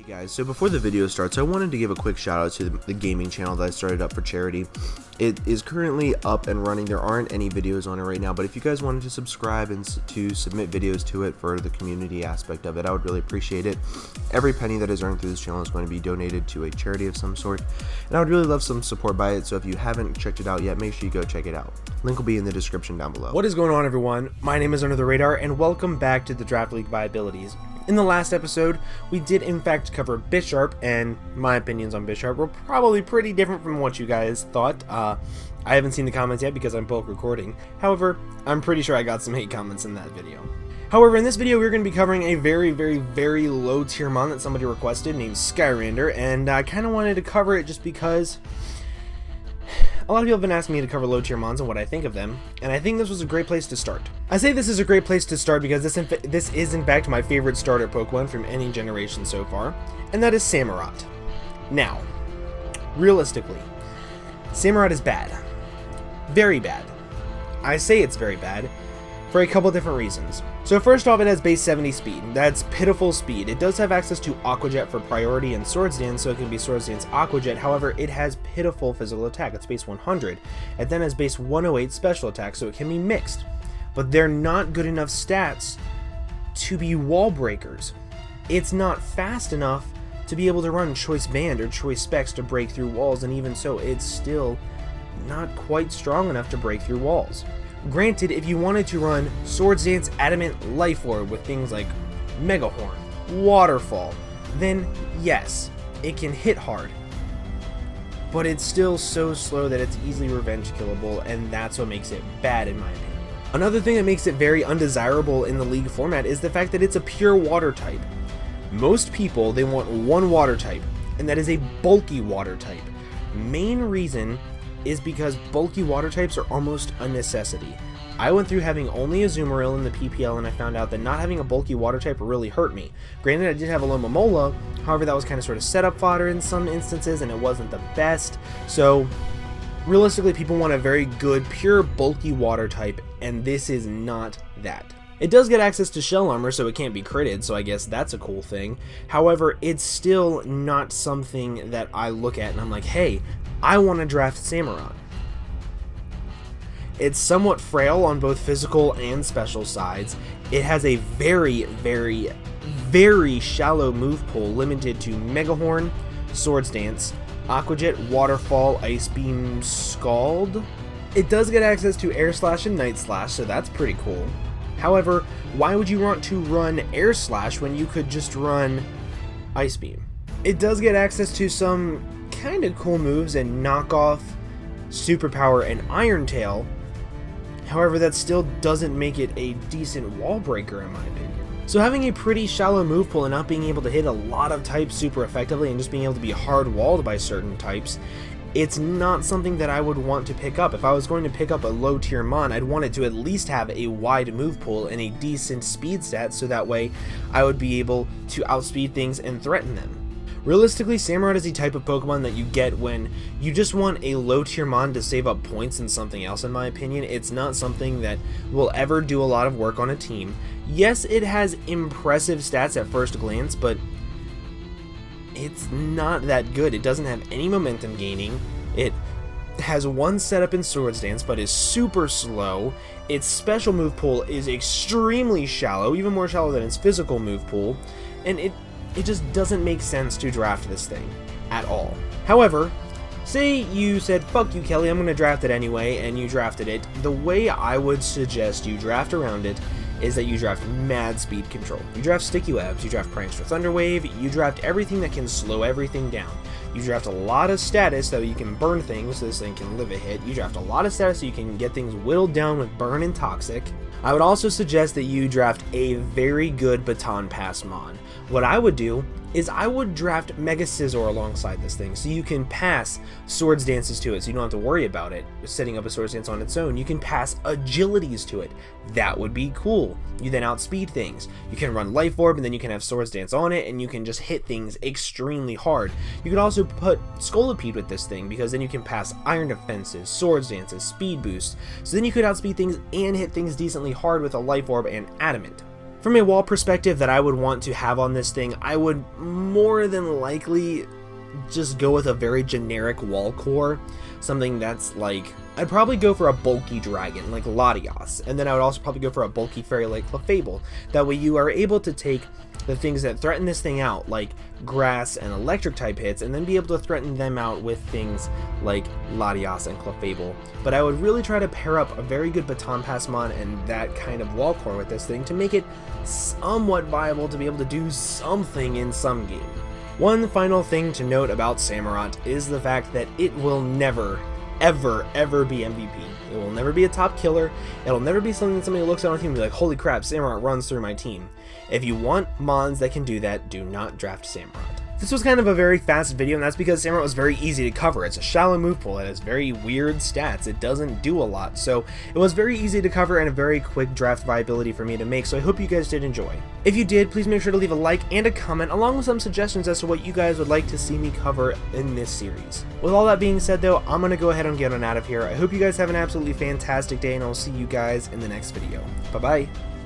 Guys, so before the video starts, I wanted to give a quick shout out to the gaming channel that I started up for charity. It is currently up and running. There aren't any videos on it right now, but if you guys wanted to subscribe and to submit videos to it for the community aspect of it, I would really appreciate it. Every penny that is earned through this channel is going to be donated to a charity of some sort, and I would really love some support by it. So if you haven't checked it out yet, make sure you go check it out. Link will be in the description down below. What is going on, everyone? My name is Under the Radar, and welcome back to the Draft League Viabilities. In the last episode, we did in fact cover Bisharp, and my opinions on Bisharp were probably pretty different from what you guys thought. I haven't seen the comments yet because I'm bulk recording. However, I'm pretty sure I got some hate comments in that video. However, in this video, we're going to be covering a very low tier mon that somebody requested named Skyrander, and I kind of wanted to cover it just because a lot of people have been asking me to cover low tier mons and what I think of them, and I think this was a great place to start. I say this is a great place to start because this is in fact my favorite starter Pokemon from any generation so far, and that is Samurott. Now, realistically, Samurott is bad. Very bad. I say it's very bad for a couple different reasons. So first off, it has base 70 speed. That's pitiful speed. It does have access to Aqua Jet for priority and Swords Dance, so it can be Swords Dance Aqua Jet. However, it has pitiful physical attack. It's base 100. It then has base 108 special attack, so it can be mixed. But they're not good enough stats to be wall breakers. It's not fast enough to be able to run Choice Band or Choice Specs to break through walls, and even so, it's still not quite strong enough to break through walls. Granted, if you wanted to run Swords Dance Adamant Life Orb with things like Mega Horn, Waterfall, then yes, it can hit hard. But it's still so slow that it's easily revenge killable, and that's what makes it bad in my opinion. Another thing that makes it very undesirable in the league format is the fact that it's a pure water type. Most people, they want one water type, and that is a bulky water type. Main reason is because bulky water types are almost a necessity. I went through having only a Azumarill in the PPL, and I found out that not having a bulky water type really hurt me. Granted, I did have a Lomomola, however that was kind of sort of setup fodder in some instances, and it wasn't the best. So realistically, people want a very good pure bulky water type, and this is not that. It does get access to Shell Armor, so it can't be critted, so I guess that's a cool thing. However, it's still not something that I look at and I'm like, hey, I want to draft Samurott. It's somewhat frail on both physical and special sides. It has a very shallow move pool limited to Mega Horn, Swords Dance, Aqua Jet, Waterfall, Ice Beam, Scald. It does get access to Air Slash and Night Slash, so that's pretty cool. However, why would you want to run Air Slash when you could just run Ice Beam? It does get access to some kind of cool moves and knockoff Superpower and Iron Tail. However, that still doesn't make it a decent wall breaker in my opinion. So having a pretty shallow move pool and not being able to hit a lot of types super effectively and just being able to be hard walled by certain types, it's not something that I would want to pick up. If I was going to pick up a low tier mon, I'd want it to at least have a wide move pool and a decent speed stat, so that way I would be able to outspeed things and threaten them. Realistically, Samurott is the type of Pokemon that you get when you just want a low tier mon to save up points in something else, in my opinion. It's not something that will ever do a lot of work on a team. Yes, it has impressive stats at first glance, but it's not that good. It doesn't have any momentum gaining. It has one setup in Swords Dance, but is super slow. Its special move pool is extremely shallow, even more shallow than its physical move pool, and it just doesn't make sense to draft this thing at all. However, say you said, fuck you Kelly, I'm going to draft it anyway, and you drafted it. The way I would suggest you draft around it is that you draft mad speed control. You draft Sticky Webs, you draft Prankster Thunder Wave, you draft everything that can slow everything down. You draft a lot of status so you can burn things so this thing can live a hit. You draft a lot of status so you can get things whittled down with Burn and Toxic. I would also suggest that you draft a very good Baton Pass mon. What I would do is I would draft Mega Scizor alongside this thing, so you can pass Swords Dances to it, so you don't have to worry about it setting up a Swords Dance on its own. You can pass Agilities to it. That would be cool. You then outspeed things. You can run Life Orb, and then you can have Swords Dance on it, and you can just hit things extremely hard. You can also put Scolipede with this thing, because then you can pass Iron Defenses, Swords Dances, Speed Boost, so then you could outspeed things and hit things decently hard with a Life Orb and Adamant. From a wall perspective that I would want to have on this thing, I would more than likely just go with a very generic wall core, something that's like, I'd probably go for a bulky dragon like Latias, and then I would also probably go for a bulky fairy like Clefable. That way you are able to take the things that threaten this thing out, like grass and electric type hits, and then be able to threaten them out with things like Latias and Clefable. But I would really try to pair up a very good Baton Passmon and that kind of wall core with this thing to make it somewhat viable to be able to do something in some game. One final thing to note about Samurott is the fact that it will never, ever be MVP. It will never be a top killer. It'll never be something that somebody looks at on a team and be like, holy crap, Samurott runs through my team. If you want mons that can do that, do not draft Samurott. This was kind of a very fast video, and that's because Samurott was very easy to cover. It's a shallow move pool, it has very weird stats, it doesn't do a lot, so it was very easy to cover and a very quick draft viability for me to make, so I hope you guys did enjoy. If you did, please make sure to leave a like and a comment along with some suggestions as to what you guys would like to see me cover in this series. With all that being said though, I'm going to go ahead and get on out of here. I hope you guys have an absolutely fantastic day, and I'll see you guys in the next video. Bye bye!